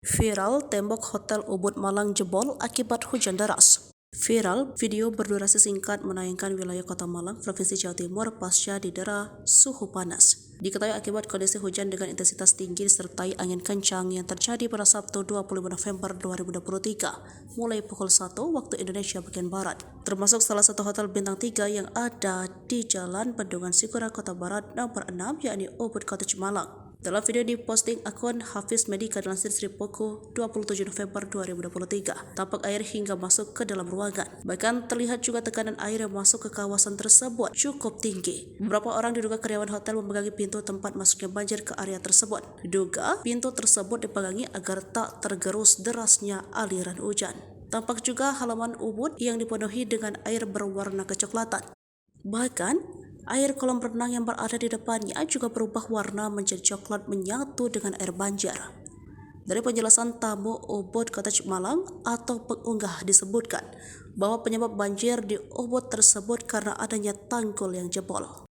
Viral, tembok Hotel Ubud Malang jebol akibat hujan deras. Viral, video berdurasi singkat menayangkan wilayah Kota Malang, Provinsi Jawa Timur pasca didera suhu panas. Diketahui akibat kondisi hujan dengan intensitas tinggi disertai angin kencang yang terjadi pada Sabtu 25 November 2023 mulai pukul 1 waktu Indonesia bagian Barat. Termasuk salah satu hotel bintang 3 yang ada di Jalan Bendungan Sigura Kota Barat nomor 6 yakni Ubud Cottage Malang. Dalam video diposting akun Hafiz Medika dilansir Sri Poko 27 November 2023, tampak air hingga masuk ke dalam ruangan. Bahkan terlihat juga tekanan air yang masuk ke kawasan tersebut cukup tinggi. Beberapa orang diduga karyawan hotel memegangi pintu tempat masuknya banjir ke area tersebut. Diduga pintu tersebut dipegangi agar tak tergerus derasnya aliran hujan. Tampak juga halaman Ubud yang dipenuhi dengan air berwarna kecoklatan. Bahkan air kolam renang yang berada di depannya juga berubah warna menjadi coklat menyatu dengan air banjir. Dari penjelasan tamu Ubud Cottage Malang atau pengunggah disebutkan bahwa penyebab banjir di Ubud tersebut karena adanya tanggul yang jebol.